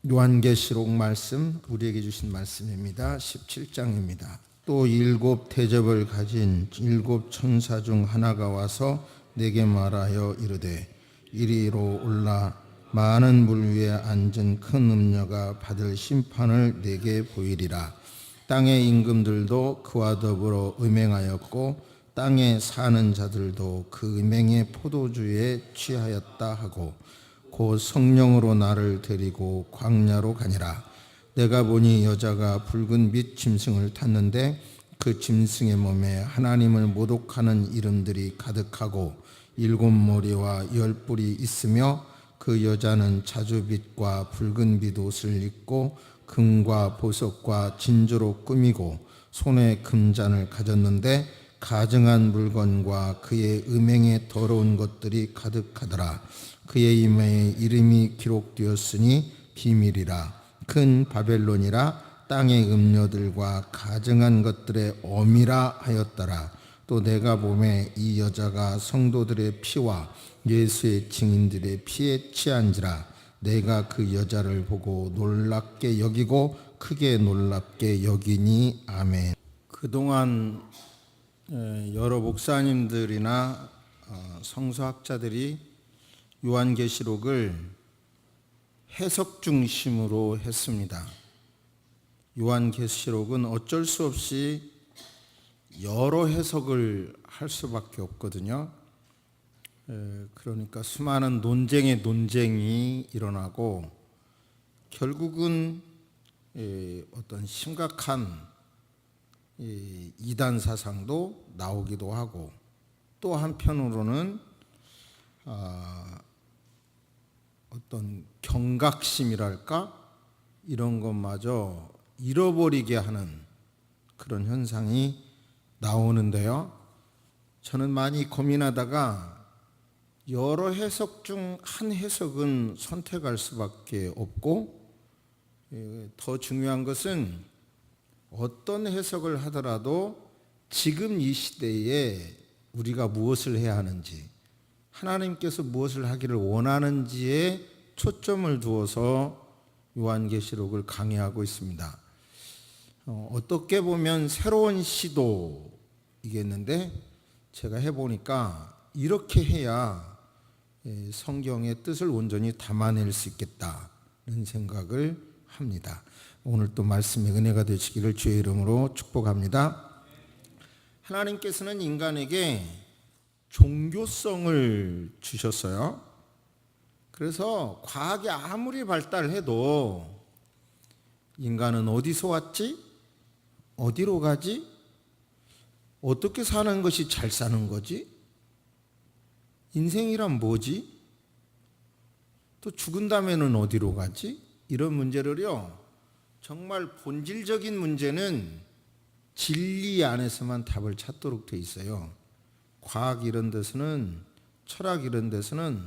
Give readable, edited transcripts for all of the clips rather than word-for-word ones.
요한계시록 말씀, 우리에게 주신 말씀입니다. 17장입니다. 또 일곱 대접을 가진 일곱 천사 중 하나가 와서 내게 말하여 이르되 이리로 올라 많은 물 위에 앉은 큰 음녀가 받을 심판을 내게 보이리라. 땅의 임금들도 그와 더불어 음행하였고 땅에 사는 자들도 그 음행의 포도주에 취하였다 하고 곧 성령으로 나를 데리고 광야로 가니라. 내가 보니 여자가 붉은 빛 짐승을 탔는데 그 짐승의 몸에 하나님을 모독하는 이름들이 가득하고 일곱 머리와 열 뿔이 있으며 그 여자는 자주빛과 붉은 빛 옷을 입고 금과 보석과 진주로 꾸미고 손에 금잔을 가졌는데 가증한 물건과 그의 음행에 더러운 것들이 가득하더라. 그의 이마에 이름이 기록되었으니 비밀이라. 큰 바벨론이라 땅의 음료들과 가증한 것들의 어미라 하였더라. 또 내가 보매 이 여자가 성도들의 피와 예수의 증인들의 피에 취한지라. 내가 그 여자를 보고 놀랍게 여기고 크게 놀랍게 여기니. 아멘. 그동안 여러 목사님들이나 성서학자들이 요한계시록을 해석 중심으로 했습니다. 요한계시록은 어쩔 수 없이 여러 해석을 할 수밖에 없거든요. 그러니까 수많은 논쟁이 일어나고 결국은 어떤 심각한 이단 사상도 나오기도 하고, 또 한편으로는 어떤 경각심이랄까 이런 것마저 잃어버리게 하는 그런 현상이 나오는데요. 저는 많이 고민하다가 여러 해석 중 한 해석은 선택할 수밖에 없고, 더 중요한 것은 어떤 해석을 하더라도 지금 이 시대에 우리가 무엇을 해야 하는지, 하나님께서 무엇을 하기를 원하는지에 초점을 두어서 요한계시록을 강의하고 있습니다. 어떻게 보면 새로운 시도이겠는데 제가 해보니까 이렇게 해야 성경의 뜻을 온전히 담아낼 수 있겠다는 생각을 합니다. 오늘 또 말씀의 은혜가 되시기를 주의 이름으로 축복합니다. 하나님께서는 인간에게 종교성을 주셨어요. 그래서 과학이 아무리 발달해도 인간은 어디서 왔지? 어디로 가지? 어떻게 사는 것이 잘 사는 거지? 인생이란 뭐지? 또 죽은 다음에는 어디로 가지? 이런 문제를요, 정말 본질적인 문제는 진리 안에서만 답을 찾도록 돼 있어요. 과학 이런 데서는, 철학 이런 데서는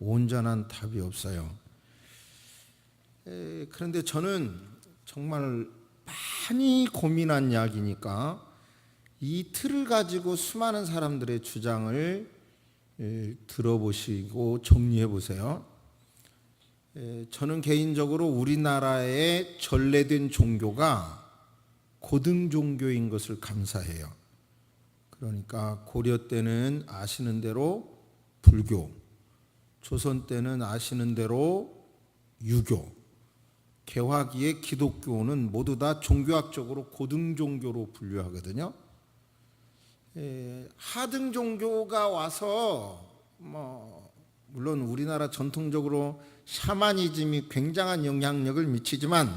온전한 답이 없어요. 그런데 저는 정말 많이 고민한 이야기니까 이 틀을 가지고 수많은 사람들의 주장을 들어보시고 정리해 보세요. 저는 개인적으로 우리나라의 전래된 종교가 고등 종교인 것을 감사해요. 그러니까 고려 때는 아시는 대로 불교, 조선 때는 아시는 대로 유교, 개화기의 기독교는 모두 다 종교학적으로 고등 종교로 분류하거든요. 하등 종교가 와서 물론 우리나라 전통적으로 샤머니즘이 굉장한 영향력을 미치지만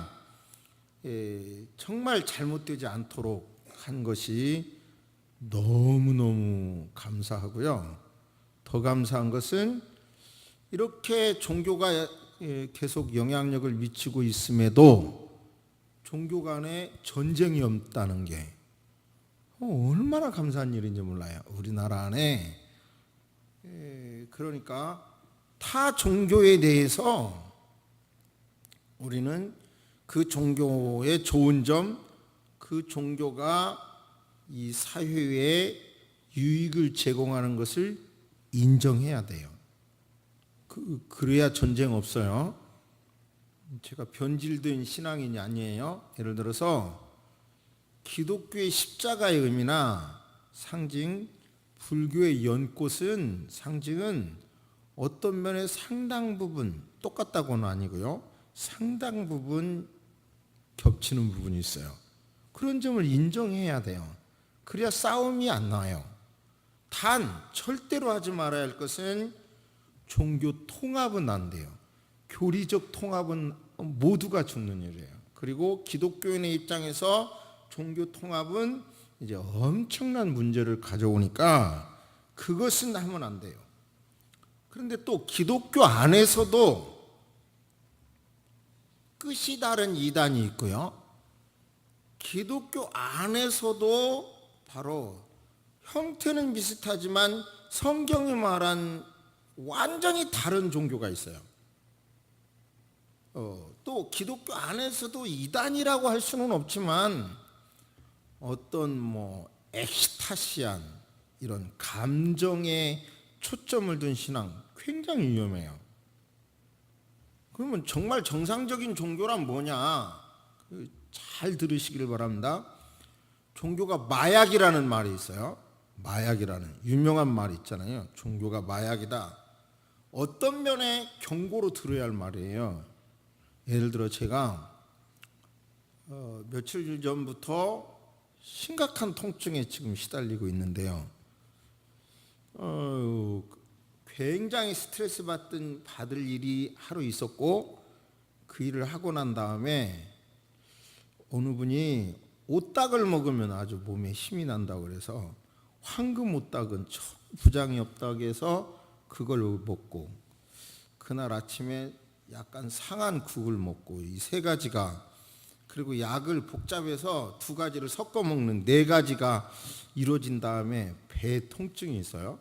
정말 잘못되지 않도록 한 것이 너무너무 감사하고요. 더 감사한 것은 이렇게 종교가 계속 영향력을 미치고 있음에도 종교 간에 전쟁이 없다는 게 얼마나 감사한 일인지 몰라요. 우리나라 안에. 그러니까 타 종교에 대해서 우리는 그 종교의 좋은 점, 그 종교가 이 사회에 유익을 제공하는 것을 인정해야 돼요. 그래야 전쟁 없어요. 제가 변질된 신앙인이 아니에요. 예를 들어서 기독교의 십자가의 의미나 상징, 불교의 연꽃은 상징은 어떤 면에 상당 부분 똑같다고는 아니고요. 상당 부분 겹치는 부분이 있어요. 그런 점을 인정해야 돼요. 그래야 싸움이 안 나요. 단 절대로 하지 말아야 할 것은 종교 통합은 안 돼요. 교리적 통합은 모두가 죽는 일이에요. 그리고 기독교인의 입장에서 종교 통합은 이제 엄청난 문제를 가져오니까 그것은 하면 안 돼요. 그런데 또 기독교 안에서도 끝이 다른 이단이 있고요. 기독교 안에서도 바로 형태는 비슷하지만 성경이 말한 완전히 다른 종교가 있어요. 또 기독교 안에서도 이단이라고 할 수는 없지만 어떤 엑스타시한 이런 감정에 초점을 둔 신앙 굉장히 위험해요. 그러면 정말 정상적인 종교란 뭐냐? 잘 들으시길 바랍니다. 종교가 마약이라는 말이 있어요. 마약이라는 유명한 말이 있잖아요. 종교가 마약이다. 어떤 면에 경고로 들어야 할 말이에요. 예를 들어 제가 며칠 전부터 심각한 통증에 지금 시달리고 있는데요. 굉장히 스트레스 받을 일이 하루 있었고 그 일을 하고 난 다음에 어느 분이 오딱을 먹으면 아주 몸에 힘이 난다고 그래서 황금 오딱은 부장이 없다고 해서 그걸 먹고 그날 아침에 약간 상한 국을 먹고 이 세 가지가 그리고 약을 복잡해서 두 가지를 섞어 먹는 네 가지가 이루어진 다음에 배 통증이 있어요.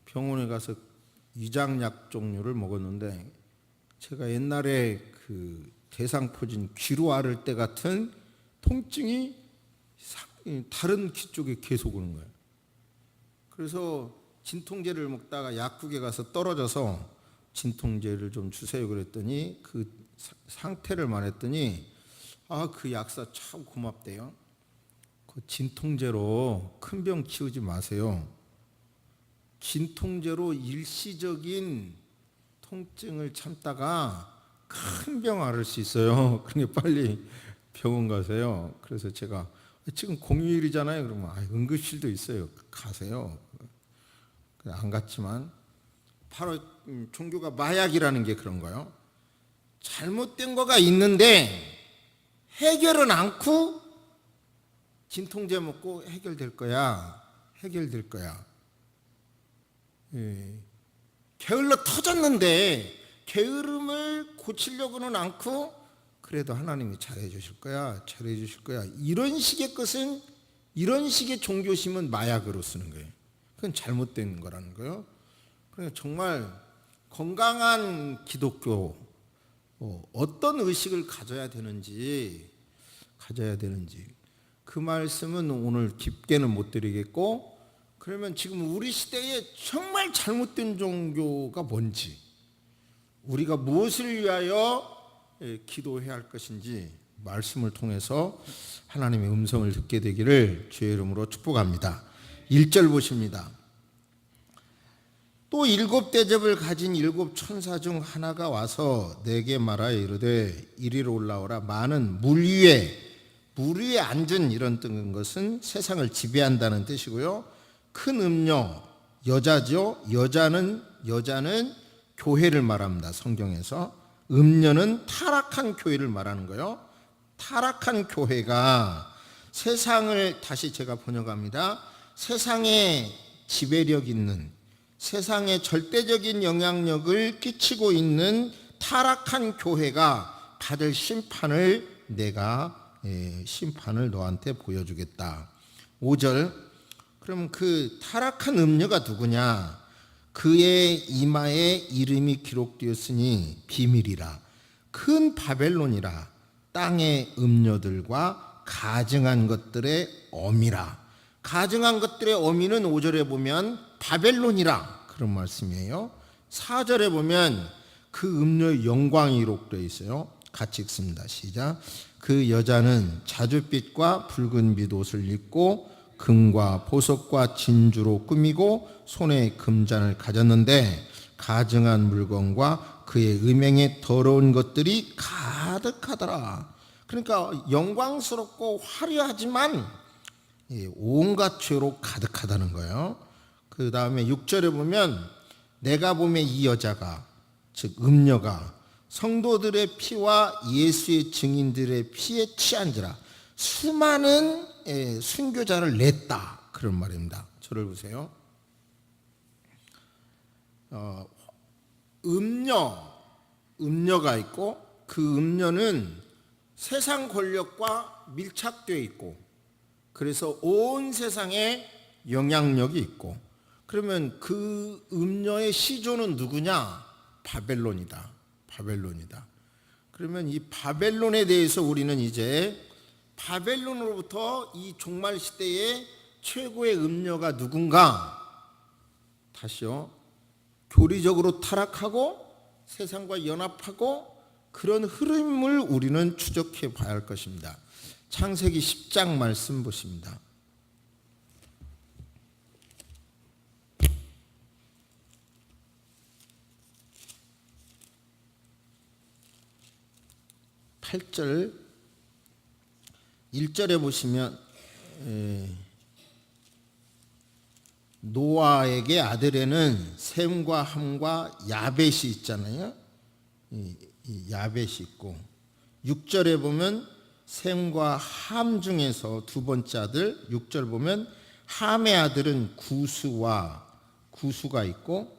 병원에 가서 위장약 종류를 먹었는데 제가 옛날에 그 대상포진 귀로 앓을 때 같은 통증이 다른 귀 쪽에 계속 오는 거예요. 그래서 진통제를 먹다가 약국에 가서 떨어져서 진통제를 좀 주세요 그랬더니 그 상태를 말했더니 그 약사 참 고맙대요. 그 진통제로 큰 병 키우지 마세요. 진통제로 일시적인 통증을 참다가 큰 병 앓을 수 있어요. 그러니까 빨리 병원 가세요. 그래서 제가 지금 공휴일이잖아요. 그러면 응급실도 있어요. 가세요. 안 갔지만 바로 종교가 마약이라는 게 그런 거예요. 잘못된 거가 있는데 해결은 않고 진통제 먹고 해결될 거야. 해결될 거야. 게을러 터졌는데 게으름을 고치려고는 않고 그래도 하나님이 잘해 주실 거야. 잘해 주실 거야. 이런 식의 것은 이런 식의 종교심은 마약으로 쓰는 거예요. 그건 잘못된 거라는 거예요. 그러니까 정말 건강한 기독교 어떤 의식을 가져야 되는지 그 말씀은 오늘 깊게는 못 드리겠고 그러면 지금 우리 시대에 정말 잘못된 종교가 뭔지 우리가 무엇을 위하여 기도해야 할 것인지 말씀을 통해서 하나님의 음성을 듣게 되기를 주의 이름으로 축복합니다. 1절 보십니다. 또 7 대접을 가진 7 천사 중 하나가 와서 내게 말하여 이르되 이리로 올라오라. 많은 물 위에 앉은 이런 뜻인 것은 세상을 지배한다는 뜻이고요. 큰 음녀 여자죠. 여자는 교회를 말합니다. 성경에서 음녀는 타락한 교회를 말하는 거예요. 타락한 교회가 세상을 다시 제가 번역합니다. 세상에 지배력 있는 세상에 절대적인 영향력을 끼치고 있는 타락한 교회가 받을 심판을 심판을 너한테 보여주겠다. 5절 그럼 그 타락한 음녀가 누구냐? 그의 이마에 이름이 기록되었으니 비밀이라 큰 바벨론이라 땅의 음녀들과 가증한 것들의 어미라. 가증한 것들의 어미는 5절에 보면 바벨론이라 그런 말씀이에요. 4절에 보면 그 음녀의 영광이 기록되어 있어요. 같이 읽습니다. 시작. 그 여자는 자줏빛과 붉은빛 옷을 입고 금과 보석과 진주로 꾸미고 손에 금잔을 가졌는데 가증한 물건과 그의 음행에 더러운 것들이 가득하더라. 그러니까 영광스럽고 화려하지만 온갖 죄로 가득하다는 거예요. 그 다음에 6절에 보면 내가 보면 이 여자가 즉 음녀가 성도들의 피와 예수의 증인들의 피에 취한지라 수많은 순교자를 냈다 그런 말입니다. 저를 보세요. 음녀가 있고 그 음녀는 세상 권력과 밀착되어 있고 그래서 온 세상에 영향력이 있고 그러면 그 음녀의 시조는 누구냐? 바벨론이다. 그러면 이 바벨론에 대해서 우리는 이제 바벨론으로부터 이 종말 시대의 최고의 음녀가 누군가 다시요 교리적으로 타락하고 세상과 연합하고 그런 흐름을 우리는 추적해 봐야 할 것입니다. 창세기 10장 말씀 보십니다. 8절 1절에 보시면 노아에게 아들에는 셈과 함과 야벳이 있잖아요. 이 야벳이 있고 6절에 보면 셈과 함 중에서 두 번째 아들 6절 보면 함의 아들은 구수가 있고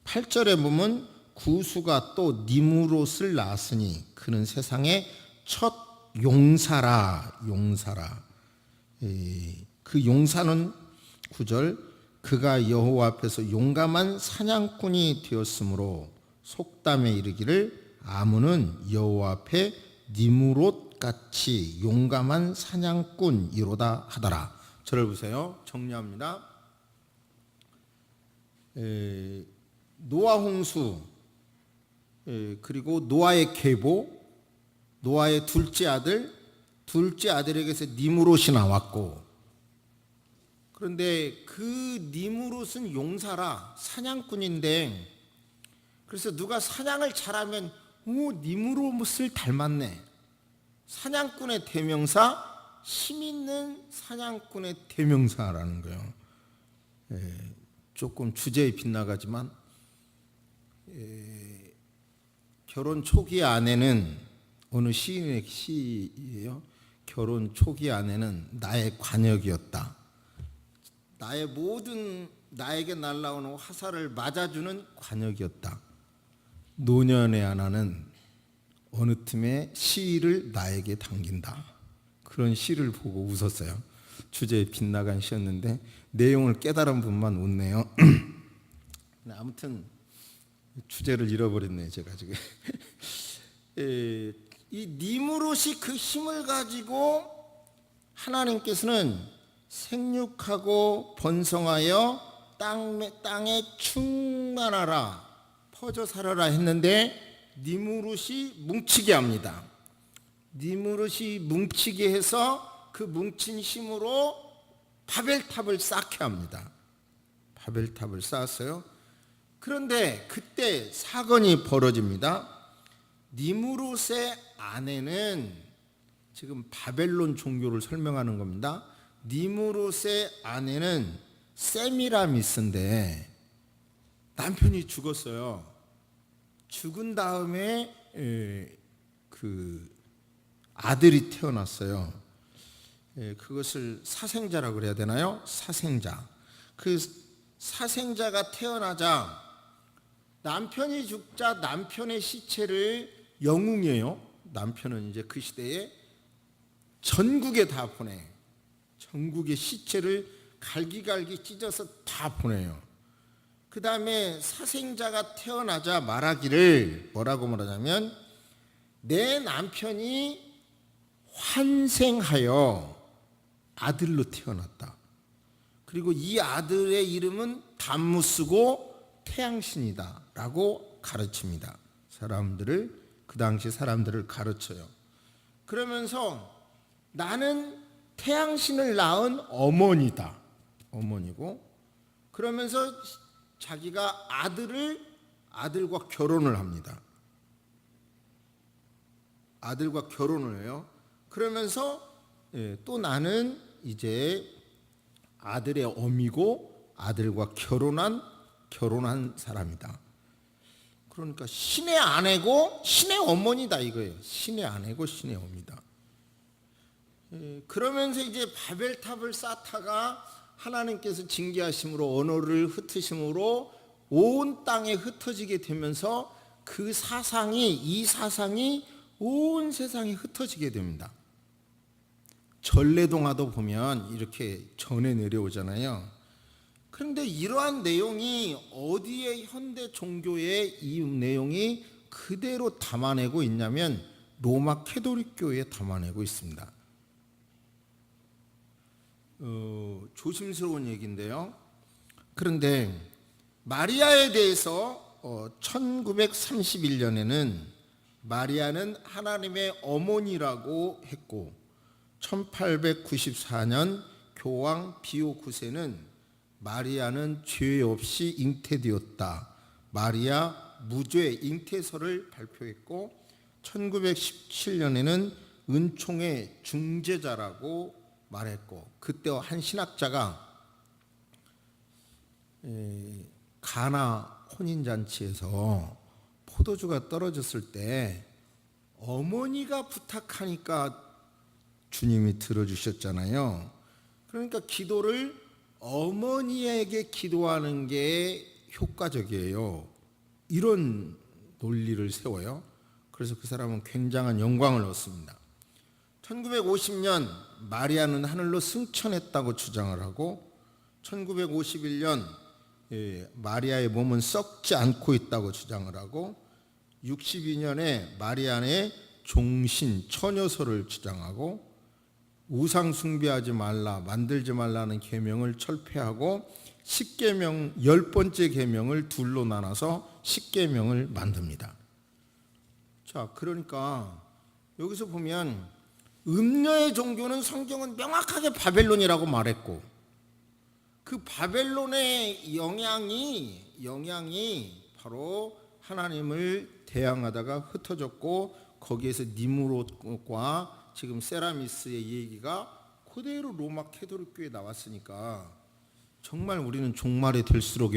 8절에 보면 구수가 또 니무롯을 낳았으니 그는 세상의 첫 용사라. 그 용사는 9절 그가 여호와 앞에서 용감한 사냥꾼이 되었으므로 속담에 이르기를 아문은 여호와 앞에 니무롯 같이 용감한 사냥꾼이로다 하더라. 저를 보세요. 정리합니다. 노아 홍수 그리고 노아의 계보 노아의 둘째 아들에게서 니무롯이 나왔고 그런데 그 니무롯은 용사라 사냥꾼인데 그래서 누가 사냥을 잘하면 니무롯을 닮았네. 사냥꾼의 대명사 힘있는 사냥꾼의 대명사라는 거예요. 조금 주제에 빗나가지만 결혼 초기 아내는 어느 시인의 시예요. 결혼 초기 아내는 나의 관역이었다. 나의 모든 나에게 날아오는 화살을 맞아주는 관역이었다. 노년의 아내는 어느 틈에 시를 나에게 당긴다. 그런 시를 보고 웃었어요. 주제에 빗나간 시였는데 내용을 깨달은 분만 웃네요. 아무튼 주제를 잃어버렸네요. 제가 지금 이 니무롯이 그 힘을 가지고 하나님께서는 생육하고 번성하여 땅에 충만하라 퍼져 살아라 했는데 니무롯이 뭉치게 합니다. 니무롯이 뭉치게 해서 그 뭉친 힘으로 바벨탑을 쌓게 합니다. 바벨탑을 쌓았어요. 그런데 그때 사건이 벌어집니다. 니무롯의 아내는 지금 바벨론 종교를 설명하는 겁니다. 니무롯의 아내는 세미라미스인데 남편이 죽었어요. 죽은 다음에 그 아들이 태어났어요. 그것을 사생자라고 그래야 되나요? 사생자. 그 사생자가 태어나자 남편이 죽자 남편의 시체를 영웅이에요. 남편은 이제 그 시대에 전국에 다 보내. 전국의 시체를 갈기갈기 찢어서 다 보내요. 그 다음에 사생자가 태어나자 말하기를 뭐라고 말하냐면 내 남편이 환생하여 아들로 태어났다. 그리고 이 아들의 이름은 담무스고 태양신이다 라고 가르칩니다. 그 당시 사람들을 가르쳐요. 그러면서 나는 태양신을 낳은 어머니다. 어머니고, 그러면서 자기가 아들과 결혼을 합니다. 아들과 결혼을 해요. 그러면서 또 나는 이제 아들의 어미고 아들과 결혼한 사람이다. 그러니까 신의 아내고 신의 어머니다 이거예요. 신의 아내고 신의 어미다. 그러면서 이제 바벨탑을 쌓다가 하나님께서 징계하심으로 언어를 흩으심으로 온 땅에 흩어지게 되면서 이 사상이 온 세상에 흩어지게 됩니다. 전래동화도 보면 이렇게 전해 내려오잖아요. 그런데 이러한 내용이 어디에 현대 종교의 이 내용이 그대로 담아내고 있냐면 로마 캐톨릭 교회에 담아내고 있습니다. 조심스러운 얘기인데요. 그런데 마리아에 대해서 1931년에는 마리아는 하나님의 어머니라고 했고 1894년 교황 비오 9세는 마리아는 죄 없이 잉태되었다. 마리아 무죄 잉태서를 발표했고 1917년에는 은총의 중재자라고 말했고 그때 한 신학자가 가나 혼인잔치에서 포도주가 떨어졌을 때 어머니가 부탁하니까 주님이 들어주셨잖아요. 그러니까 기도를 어머니에게 기도하는 게 효과적이에요. 이런 논리를 세워요. 그래서 그 사람은 굉장한 영광을 얻습니다. 1950년 마리아는 하늘로 승천했다고 주장을 하고 1951년 마리아의 몸은 썩지 않고 있다고 주장을 하고 62년에 마리아의 종신 처녀서를 주장하고 우상 숭배하지 말라 만들지 말라는 계명을 철폐하고 10계명 10번째 계명을 둘로 나눠서 10계명을 만듭니다. 자, 그러니까 여기서 보면 음녀의 종교는 성경은 명확하게 바벨론이라고 말했고 그 바벨론의 영향이 바로 하나님을 대항하다가 흩어졌고 거기에서 니무롯과 지금 세라미스의 얘기가 그대로 로마 캐톨릭 교회에 나왔으니까 정말 우리는 종말이 될수록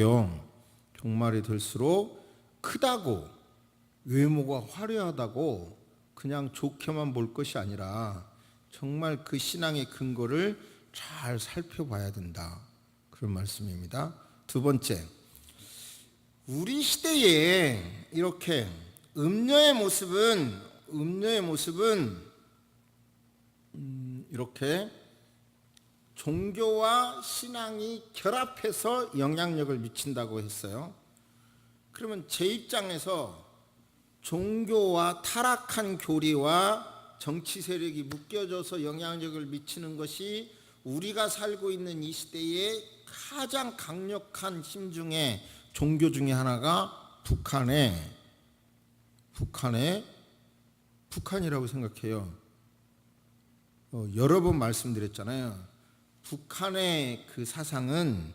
크다고 외모가 화려하다고 그냥 좋게만 볼 것이 아니라 정말 그 신앙의 근거를 잘 살펴봐야 된다. 그런 말씀입니다. 두 번째, 우리 시대에 이렇게 음녀의 모습은 이렇게 종교와 신앙이 결합해서 영향력을 미친다고 했어요. 그러면 제 입장에서 종교와 타락한 교리와 정치 세력이 묶여져서 영향력을 미치는 것이 우리가 살고 있는 이 시대의 가장 강력한 힘 중에 종교 중에 하나가 북한이라고 생각해요. 여러 번 말씀드렸잖아요. 북한의 그 사상은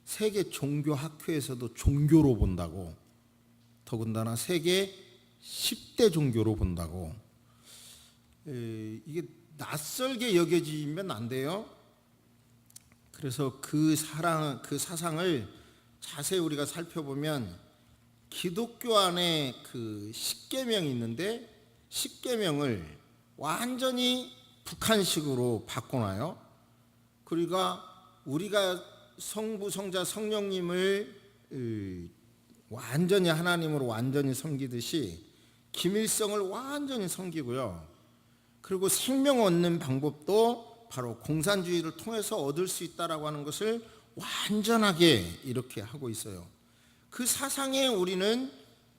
세계 종교 학회에서도 종교로 본다고, 더군다나 세계 10대 종교로 본다고. 이게 낯설게 여겨지면 안 돼요. 그래서 그 사상을 자세히 우리가 살펴보면 기독교 안에 그 10계명이 있는데 10계명을 완전히 북한식으로 바꿔놔요. 그러니까 우리가 성부, 성자, 성령님을 완전히 하나님으로 완전히 섬기듯이 김일성을 완전히 섬기고요. 그리고 생명 얻는 방법도 바로 공산주의를 통해서 얻을 수 있다라고 하는 것을 완전하게 이렇게 하고 있어요. 그 사상에 우리는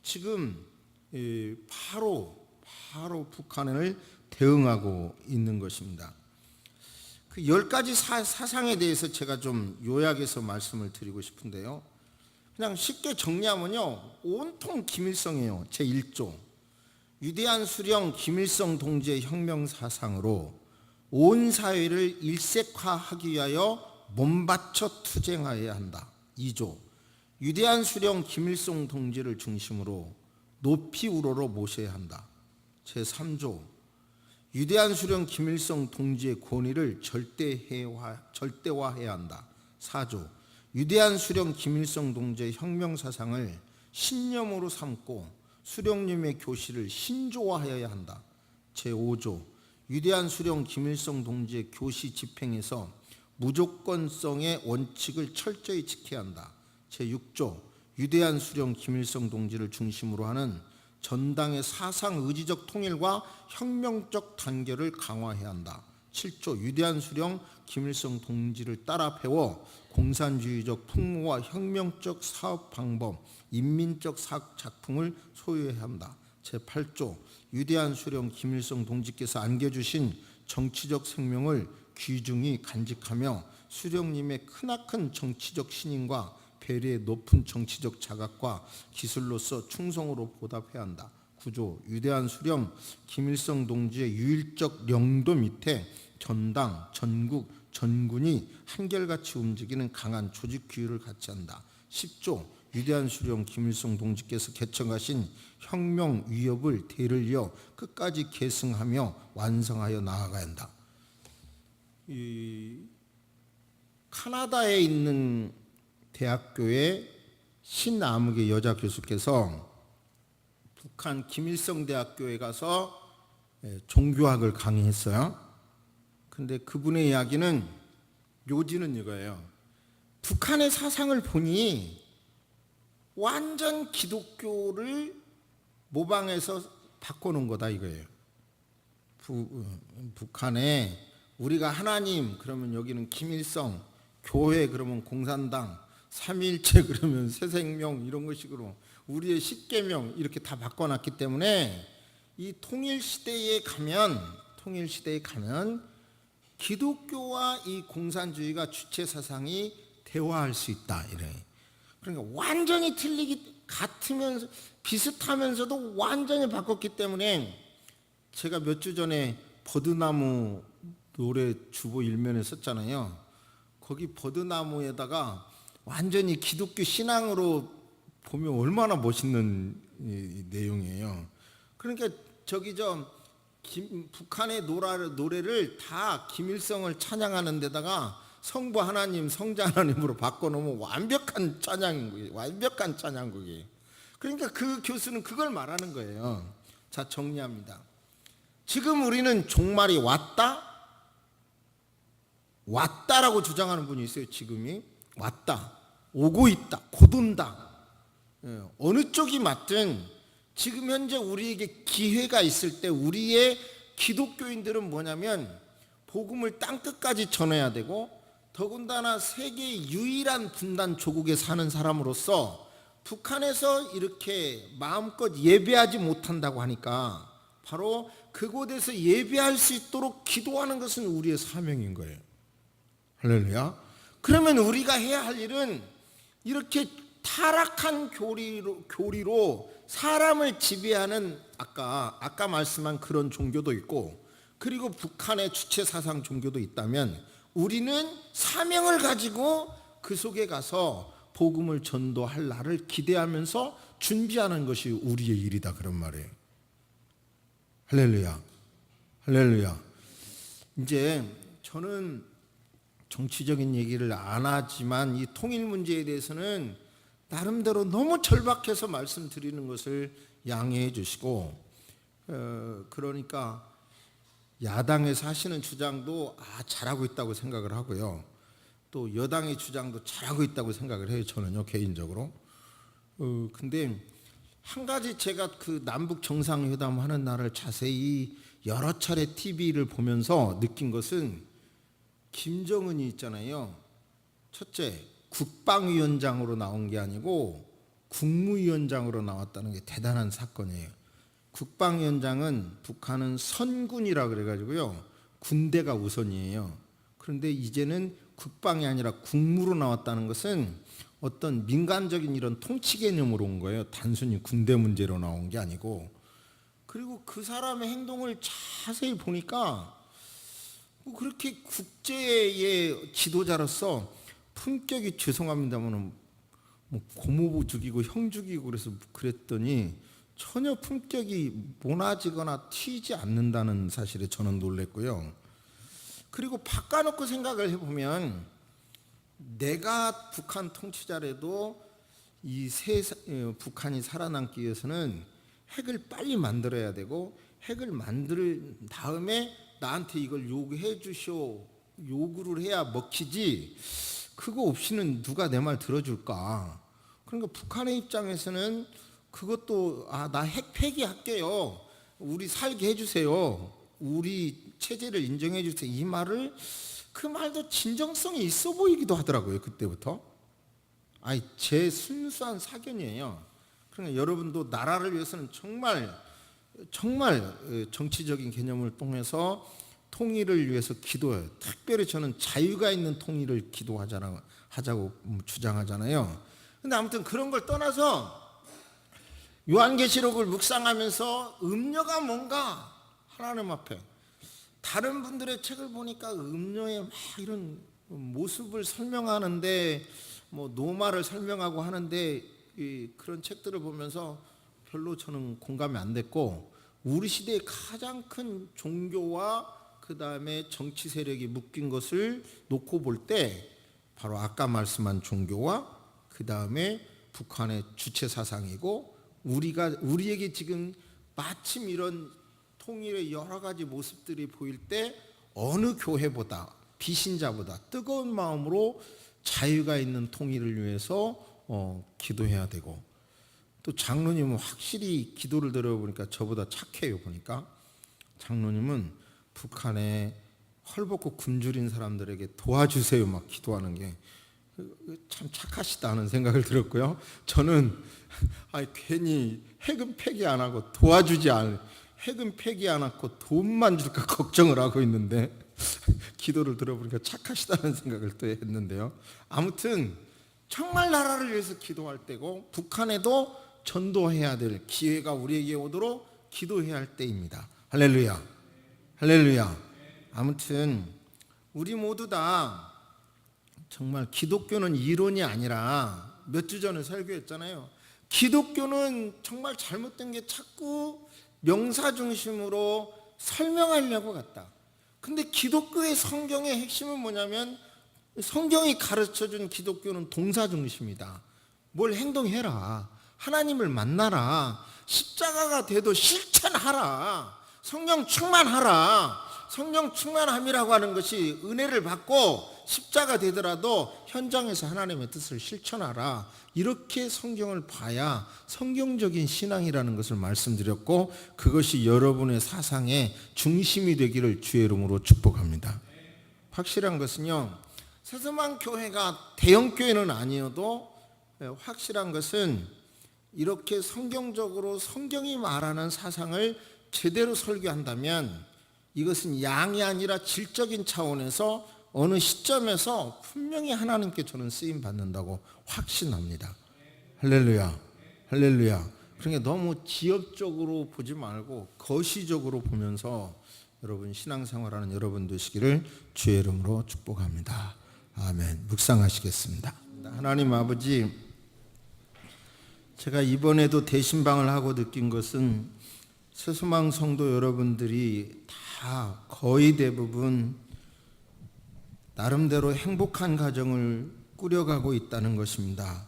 지금 바로 북한을 대응하고 있는 것입니다. 그 10가지 사상에 대해서 제가 좀 요약해서 말씀을 드리고 싶은데요. 그냥 쉽게 정리하면요, 온통 김일성이에요. 제1조 위대한 수령 김일성 동지의 혁명 사상으로 온 사회를 일색화하기 위하여 몸바쳐 투쟁하여야 한다. 2조 위대한 수령 김일성 동지를 중심으로 높이 우러러 모셔야 한다. 제3조 위대한 수령 김일성 동지의 권위를 절대화해야 한다. 4조 위대한 수령 김일성 동지의 혁명 사상을 신념으로 삼고 수령님의 교시를 신조화하여야 한다. 제5조 위대한 수령 김일성 동지의 교시 집행에서 무조건성의 원칙을 철저히 지켜야 한다. 제6조 위대한 수령 김일성 동지를 중심으로 하는 전당의 사상 의지적 통일과 혁명적 단결을 강화해야 한다. 7조 위대한 수령 김일성 동지를 따라 배워 공산주의적 풍모와 혁명적 사업 방법, 인민적 사학 작품을 소유해야 한다. 제8조 위대한 수령 김일성 동지께서 안겨주신 정치적 생명을 귀중히 간직하며 수령님의 크나큰 정치적 신임과 배려의 높은 정치적 자각과 기술로서 충성으로 보답해야 한다. 9조 위대한 수령 김일성 동지의 유일적 영도 밑에 전당, 전국, 전군이 한결같이 움직이는 강한 조직 규율을 갖춰야 한다. 10조 위대한 수령 김일성 동지께서 개척하신 혁명 위협을 대를 이어 끝까지 계승하며 완성하여 나아가야 한다. 이 카나다에 있는 대학교의 신아무개 여자 교수께서 북한 김일성 대학교에 가서 종교학을 강의했어요. 근데 그분의 이야기는 요지는 이거예요. 북한의 사상을 보니 완전 기독교를 모방해서 바꿔놓은 거다 이거예요. 북한에 우리가 하나님 그러면 여기는 김일성, 교회 그러면 공산당, 삼위일체 그러면 새생명 이런 것식으로 우리의 십계명 이렇게 다 바꿔놨기 때문에 이 통일시대에 가면 기독교와 이 공산주의가 주체 사상이 대화할 수 있다 이래. 그러니까 완전히 틀리기 같으면서 비슷하면서도 완전히 바꿨기 때문에 제가 몇 주 전에 버드나무 노래 주보 일면에 썼잖아요. 거기 버드나무에다가 완전히 기독교 신앙으로 보면 얼마나 멋있는 내용이에요. 그러니까 북한의 노래를 다 김일성을 찬양하는 데다가 성부 하나님, 성자 하나님으로 바꿔놓으면 완벽한 찬양인 거예요. 완벽한 찬양곡이에요. 그러니까 그 교수는 그걸 말하는 거예요. 자, 정리합니다. 지금 우리는 종말이 왔다라고 주장하는 분이 있어요. 지금이 왔다, 오고 있다, 곧 온다. 어느 쪽이 맞든 지금 현재 우리에게 기회가 있을 때 우리의 기독교인들은 뭐냐면 복음을 땅끝까지 전해야 되고 더군다나 세계의 유일한 분단 조국에 사는 사람으로서 북한에서 이렇게 마음껏 예배하지 못한다고 하니까 바로 그곳에서 예배할 수 있도록 기도하는 것은 우리의 사명인 거예요. 할렐루야. 그러면 우리가 해야 할 일은 이렇게 타락한 교리로 사람을 지배하는 아까 말씀한 그런 종교도 있고 그리고 북한의 주체 사상 종교도 있다면 우리는 사명을 가지고 그 속에 가서 복음을 전도할 날을 기대하면서 준비하는 것이 우리의 일이다 그런 말이에요. 할렐루야. 할렐루야. 이제 저는 정치적인 얘기를 안 하지만 이 통일 문제에 대해서는 나름대로 너무 절박해서 말씀드리는 것을 양해해 주시고 그러니까 야당에서 하시는 주장도 잘하고 있다고 생각을 하고요. 또 여당의 주장도 잘하고 있다고 생각을 해요. 저는요 개인적으로. 근데 한 가지 제가 그 남북 정상회담 하는 날을 자세히 여러 차례 TV를 보면서 느낀 것은 김정은이 있잖아요. 첫째, 국방위원장으로 나온 게 아니고 국무위원장으로 나왔다는 게 대단한 사건이에요. 국방위원장은 북한은 선군이라 그래가지고요. 군대가 우선이에요. 그런데 이제는 국방이 아니라 국무로 나왔다는 것은 어떤 민간적인 이런 통치 개념으로 온 거예요. 단순히 군대 문제로 나온 게 아니고. 그리고 그 사람의 행동을 자세히 보니까 뭐 그렇게 국제의 지도자로서 품격이, 죄송합니다만 뭐 고모부 죽이고 형 죽이고 그래서 그랬더니 전혀 품격이 모나지거나 튀지 않는다는 사실에 저는 놀랬고요. 그리고 바꿔놓고 생각을 해보면 내가 북한 통치자라도 북한이 살아남기 위해서는 핵을 빨리 만들어야 되고, 핵을 만든 다음에 나한테 이걸 요구해 주시오, 요구를 해야 먹히지, 그거 없이는 누가 내 말 들어줄까. 그러니까 북한의 입장에서는 그것도 나 핵 폐기할게요, 우리 살게 해주세요, 우리 체제를 인정해 주세요, 이 말을, 그 말도 진정성이 있어 보이기도 하더라고요. 그때부터. 제 순수한 사견이에요. 그러니까 여러분도 나라를 위해서는 정말 정치적인 개념을 통해서 통일을 위해서 기도해요. 특별히 저는 자유가 있는 통일을 하자고 주장하잖아요. 근데 아무튼 그런 걸 떠나서 요한계시록을 묵상하면서 음료가 뭔가 하나님 앞에, 다른 분들의 책을 보니까 음료의 막 이런 모습을 설명하는데, 뭐 노마를 설명하고 하는데, 그런 책들을 보면서 별로 저는 공감이 안 됐고, 우리 시대의 가장 큰 종교와 그 다음에 정치 세력이 묶인 것을 놓고 볼 때 바로 아까 말씀한 종교와 그 다음에 북한의 주체 사상이고, 우리에게 지금 마침 이런 통일의 여러 가지 모습들이 보일 때 어느 교회보다, 비신자보다 뜨거운 마음으로 자유가 있는 통일을 위해서 기도해야 되고, 또 장로님은 확실히 기도를 들어보니까 저보다 착해요. 보니까 장로님은 북한에 헐벗고 굶주린 사람들에게 도와주세요 막 기도하는 게 참 착하시다 하는 생각을 들었고요. 저는 괜히 핵은 폐기 안 하고 핵은 폐기 안 하고 돈만 줄까 걱정을 하고 있는데 기도를 들어보니까 착하시다는 생각을 또 했는데요. 아무튼 정말 나라를 위해서 기도할 때고, 북한에도 전도해야 될 기회가 우리에게 오도록 기도해야 할 때입니다. 할렐루야, 할렐루야. 아무튼 우리 모두 다 정말 기독교는 이론이 아니라, 몇 주 전에 설교했잖아요. 기독교는 정말 잘못된 게 자꾸 명사 중심으로 설명하려고 갔다. 근데 기독교의 성경의 핵심은 뭐냐면, 성경이 가르쳐준 기독교는 동사 중심이다. 뭘 행동해라, 하나님을 만나라, 십자가가 돼도 실천하라, 성령 충만하라. 성령 충만함이라고 하는 것이 은혜를 받고 십자가 되더라도 현장에서 하나님의 뜻을 실천하라. 이렇게 성경을 봐야 성경적인 신앙이라는 것을 말씀드렸고, 그것이 여러분의 사상의 중심이 되기를 주의 이름으로 축복합니다. 확실한 것은요, 세서만 교회가 대형 교회는 아니어도 확실한 것은 이렇게 성경적으로 성경이 말하는 사상을 제대로 설교한다면 이것은 양이 아니라 질적인 차원에서 어느 시점에서 분명히 하나님께 저는 쓰임 받는다고 확신합니다. 할렐루야, 할렐루야. 그러니까 너무 지엽적으로 보지 말고 거시적으로 보면서 여러분 신앙생활하는 여러분 되시기를 주의 이름으로 축복합니다. 아멘. 묵상하시겠습니다. 하나님 아버지, 제가 이번에도 대신방을 하고 느낀 것은 새소망 성도 여러분들이 다 거의 대부분 나름대로 행복한 가정을 꾸려가고 있다는 것입니다.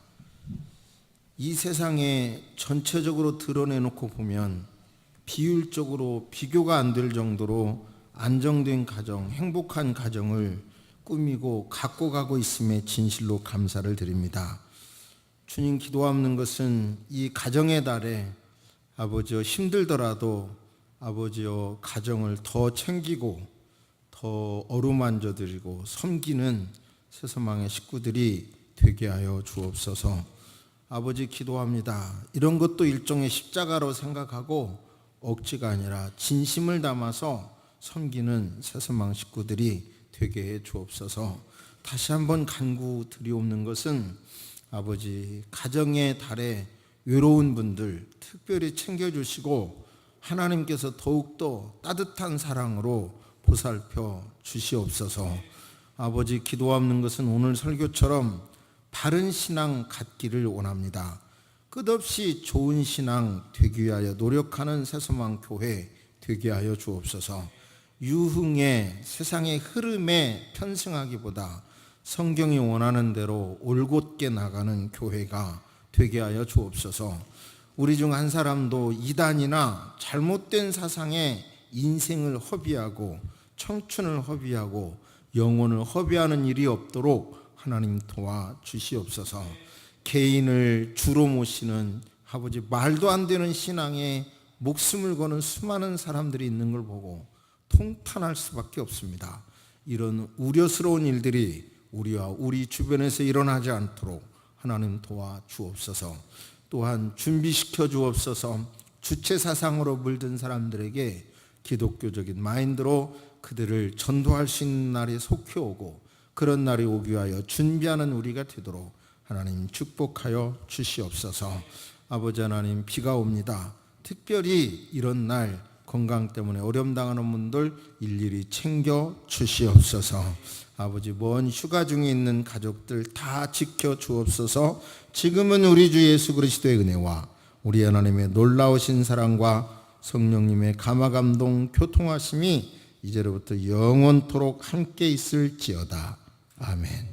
이 세상에 전체적으로 드러내놓고 보면 비율적으로 비교가 안 될 정도로 안정된 가정, 행복한 가정을 꾸미고 갖고 가고 있음에 진실로 감사를 드립니다. 주님, 기도하는 것은 이 가정의 달에 아버지여 힘들더라도 아버지여 가정을 더 챙기고 더 어루만져 드리고 섬기는 새소망의 식구들이 되게 하여 주옵소서. 아버지, 기도합니다. 이런 것도 일종의 십자가로 생각하고 억지가 아니라 진심을 담아서 섬기는 새소망 식구들이 되게 해 주옵소서. 다시 한번 간구 드리옵는 것은 아버지 가정의 달에 외로운 분들 특별히 챙겨주시고 하나님께서 더욱더 따뜻한 사랑으로 보살펴 주시옵소서. 아버지 기도하는 것은 오늘 설교처럼 바른 신앙 갖기를 원합니다. 끝없이 좋은 신앙 되기 위하여 노력하는 새소망 교회 되게 하여 주옵소서. 유흥의 세상의 흐름에 편승하기보다 성경이 원하는 대로 올곧게 나가는 교회가 되게 하여 주옵소서. 우리 중 한 사람도 이단이나 잘못된 사상에 인생을 허비하고 청춘을 허비하고 영혼을 허비하는 일이 없도록 하나님 도와 주시옵소서. 개인을 주로 모시는 아버지 말도 안 되는 신앙에 목숨을 거는 수많은 사람들이 있는 걸 보고 통탄할 수밖에 없습니다. 이런 우려스러운 일들이 우리와 우리 주변에서 일어나지 않도록 하나님 도와 주옵소서. 또한 준비시켜 주옵소서. 주체 사상으로 물든 사람들에게 기독교적인 마인드로 그들을 전도할 수 있는 날이 속히 오고 그런 날이 오기 위하여 준비하는 우리가 되도록 하나님 축복하여 주시옵소서. 아버지 하나님, 비가 옵니다. 특별히 이런 날 건강 때문에 어려움 당하는 분들 일일이 챙겨 주시옵소서. 아버지 먼 휴가 중에 있는 가족들 다 지켜 주옵소서. 지금은 우리 주 예수 그리스도의 은혜와 우리 하나님의 놀라우신 사랑과 성령님의 감화감동 교통하심이 이제로부터 영원토록 함께 있을지어다. 아멘.